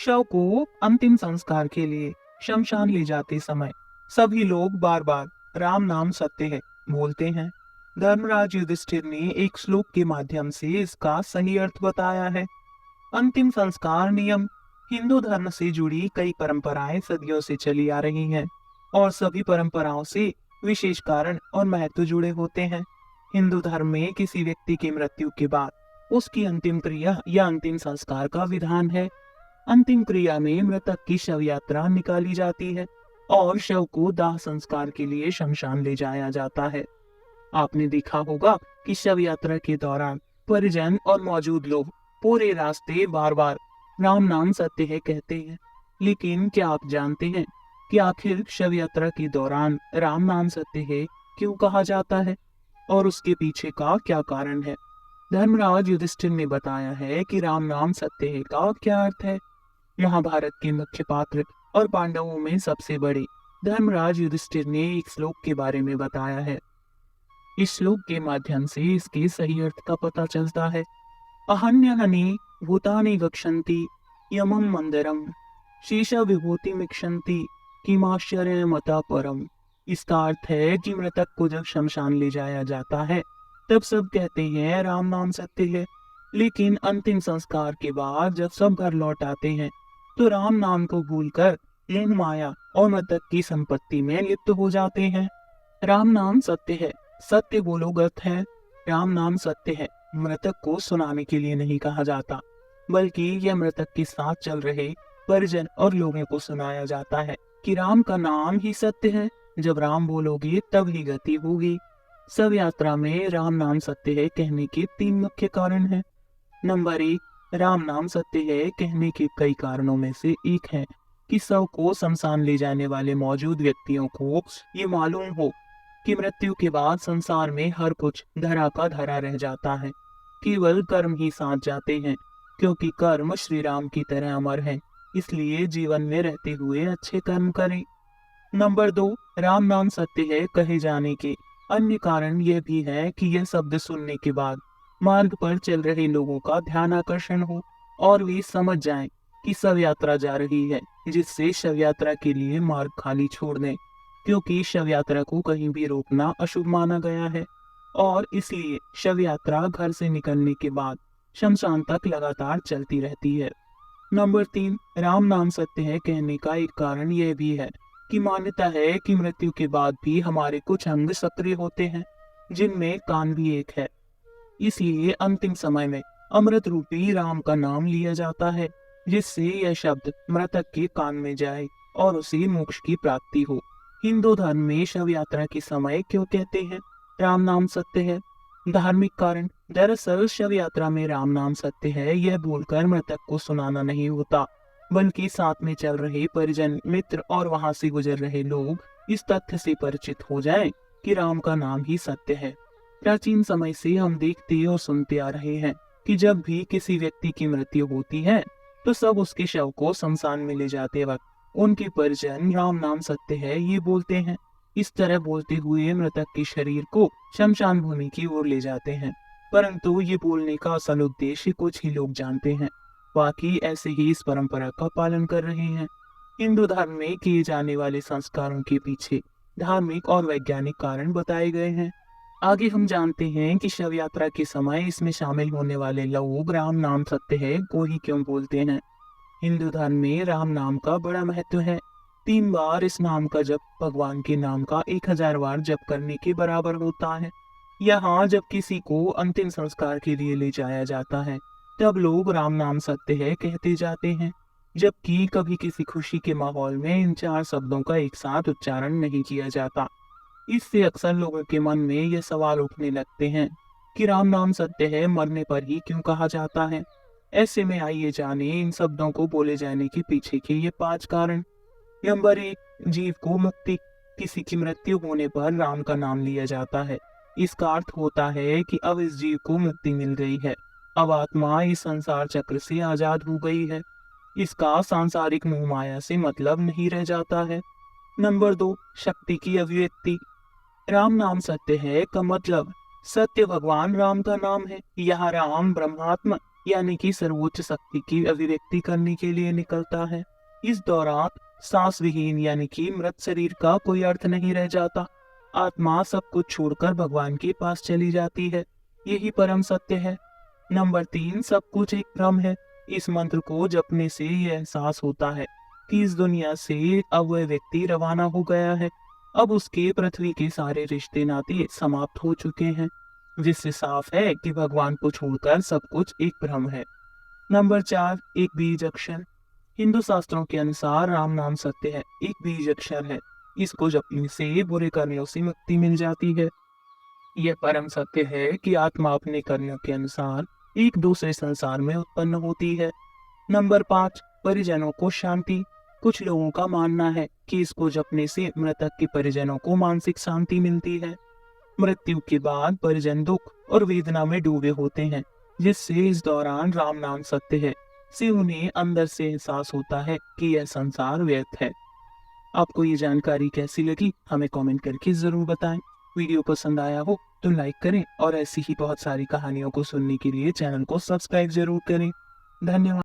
शव को अंतिम संस्कार के लिए शमशान ले जाते समय सभी लोग बार बार राम नाम सत्य है बोलते हैं। धर्मराज युधिष्ठिर ने एक श्लोक के माध्यम से इसका सही अर्थ बताया है। अंतिम संस्कार नियम हिंदू धर्म से जुड़ी कई परंपराएं सदियों से चली आ रही हैं और सभी परंपराओं से विशेष कारण और महत्व जुड़े होते हैं। हिंदू धर्म में किसी व्यक्ति की मृत्यु के बाद उसकी अंतिम क्रिया या अंतिम संस्कार का विधान है। अंतिम क्रिया में मृतक की शव यात्रा निकाली जाती है और शव को दाह संस्कार के लिए शमशान ले जाया जाता है। आपने देखा होगा कि शव यात्रा के दौरान परिजन और मौजूद लोग पूरे रास्ते बार बार राम नाम सत्य है कहते हैं। लेकिन क्या आप जानते हैं कि आखिर शव यात्रा के दौरान राम नाम सत्य है क्यों कहा जाता है और उसके पीछे का क्या कारण है? धर्मराज युधिष्ठिर ने बताया है कि राम नाम सत्य है का क्या अर्थ है। महाभारत के मुख्य पात्र और पांडवों में सबसे बड़े धर्मराज युधिष्ठिर ने एक श्लोक के बारे में बताया है। इस श्लोक के माध्यम से इसके सही अर्थ का पता चलता है। अहन्यहनि भूतानि गच्छन्ति यमं मंदरम शेष विभूति मिक्षन्ति किमाश्चर्य मता परम। इसका अर्थ है कि मृतक को जब शमशान ले जाया जाता है तब सब कहते हैं राम नाम सत्य है, लेकिन अंतिम संस्कार के बाद जब सब घर लौट आते हैं तो राम नाम को भूलकर मोह माया और मृतक की संपत्ति में लिप्त हो जाते हैं। राम नाम सत्य है, सत्य बोलो अर्थ है। राम नाम सत्य है मृतक को सुनाने के लिए नहीं कहा जाता, बल्कि यह मृतक के साथ चल रहे परिजन और लोगों को सुनाया जाता है कि राम का नाम ही सत्य है। जब राम बोलोगे तब ही गति होगी। शव यात्रा में राम नाम सत्य है कहने के 3 मुख्य कारण हैं। नंबर 1, राम नाम सत्य है कहने के कई कारणों में से एक है कि शव को शमशान ले जाने वाले मौजूद व्यक्तियों को ये मालूम हो कि मृत्यु के बाद संसार में हर कुछ धरा का धरा रह जाता है, केवल कर्म ही साथ जाते हैं, क्योंकि कर्म श्री राम की तरह अमर है। इसलिए जीवन में रहते हुए अच्छे कर्म करें। नंबर 2, राम नाम सत्य है कहे जाने के अन्य कारण यह भी है कि यह शब्द सुनने के बाद मार्ग पर चल रहे लोगों का ध्यान आकर्षण हो और वे समझ जाएं कि शव यात्रा जा रही है, जिससे शव यात्रा के लिए मार्ग खाली छोड़ दें, क्योंकि शव यात्रा को कहीं भी रोकना अशुभ माना गया है और इसलिए शव यात्रा घर से निकलने के बाद शमशान तक लगातार चलती रहती है। नंबर 3, राम नाम सत्य है कहने का एक कारण यह भी है कि मान्यता है कि मृत्यु के बाद भी हमारे कुछ अंग सक्रिय होते हैं, जिनमें कान भी एक है। इसलिए अंतिम समय में अमृत रूपी राम का नाम लिया जाता है, जिससे यह शब्द मृतक के कान में जाए और उसे मोक्ष की प्राप्ति हो। हिंदू धर्म में शव यात्रा के समय क्यों कहते हैं राम नाम सत्य है? धार्मिक कारण। दरअसल शव यात्रा में राम नाम सत्य है यह बोलकर मृतक को सुनाना नहीं होता, बल्कि साथ में चल रहे परिजन, मित्र और वहां से गुजर रहे लोग इस तथ्य से परिचित हो जाएं कि राम का नाम ही सत्य है। प्राचीन समय से हम देखते और सुनते आ रहे हैं कि जब भी किसी व्यक्ति की मृत्यु होती है तो सब उसके शव को शमशान में ले जाते वक्त उनके परिजन राम नाम सत्य है ये बोलते हैं। इस तरह बोलते हुए मृतक के शरीर को शमशान भूमि की ओर ले जाते हैं, परंतु ये बोलने का असल उद्देश्य कुछ ही लोग जानते हैं, बाकी ऐसे ही इस परंपरा का पालन कर रहे हैं। हिंदू धर्म में किए जाने वाले संस्कारों के पीछे धार्मिक और वैज्ञानिक कारण बताए गए हैं। आगे हम जानते हैं कि शव यात्रा के समय इसमें शामिल होने वाले लोग राम नाम सत्य है को ही क्यों बोलते हैं। हिंदू धर्म में राम नाम का बड़ा महत्व है। 3 बार इस नाम का जप भगवान के नाम का 1000 बार जप करने के बराबर होता है। यहाँ जब किसी को अंतिम संस्कार के लिए ले जाया जाता है तब लोग राम नाम सत्य है कहते जाते हैं, जबकि कभी किसी खुशी के माहौल में इन 4 शब्दों का एक साथ उच्चारण नहीं किया जाता। इससे अक्सर लोगों के मन में ये सवाल उठने लगते हैं कि राम नाम सत्य है मरने पर ही क्यों कहा जाता है। ऐसे में आइए जाने इन शब्दों को बोले जाने के पीछे के ये 5 कारण। नंबर 1, जीव को मुक्ति। किसी की मृत्यु होने पर राम का नाम लिया जाता है। इसका अर्थ होता है कि अब इस जीव को मुक्ति मिल गई है, अब आत्मा इस संसार चक्र से आजाद हो गई है, इसका सांसारिक मोह माया से मतलब नहीं रह जाता है। नंबर 2, शक्ति की अभिव्यक्ति। राम नाम सत्य है का मतलब सत्य भगवान राम का नाम है। यहाँ राम ब्रह्मात्मा यानी कि सर्वोच्च शक्ति की अभिव्यक्ति करने के लिए निकलता है। इस दौरान सांस विहीन यानी कि मृत शरीर का कोई अर्थ नहीं रह जाता। आत्मा सब कुछ छोड़कर भगवान के पास चली जाती है। यही परम सत्य है। नंबर 3, सब कुछ एक भ्रम है। इस मंत्र को जपने से यह एहसास होता है कि इस दुनिया से अब वह व्यक्ति रवाना हो गया है। अब उसके पृथ्वी के सारे रिश्ते नाते समाप्त हो चुके हैं, जिससे साफ है कि भगवान को छोड़कर सब कुछ एक भ्रम है। नंबर 4, एक बीज अक्षर। हिंदू शास्त्रों के अनुसार राम नाम सत्य है, एक बीज अक्षर है। इसको जपने से बुरे कर्मों से मुक्ति मिल जाती है। यह परम सत्य है कि आत्मा अपने कर्मों के अनुसार एक दूसरे संसार में उत्पन्न होती है। नंबर 5, परिजनों को शांति। कुछ लोगों का मानना है कि इसको जपने से मृतक के परिजनों को मानसिक शांति मिलती है। मृत्यु के बाद परिजन दुख और वेदना में डूबे होते हैं, जिससे इस दौरान राम नाम सत्य है से उन्हें अंदर से एहसास होता है कि यह संसार व्यर्थ है। आपको ये जानकारी कैसी लगी हमें कमेंट करके जरूर बताएं। वीडियो पसंद आया हो तो लाइक करें और ऐसी ही बहुत सारी कहानियों को सुनने के लिए चैनल को सब्सक्राइब जरूर करें। धन्यवाद।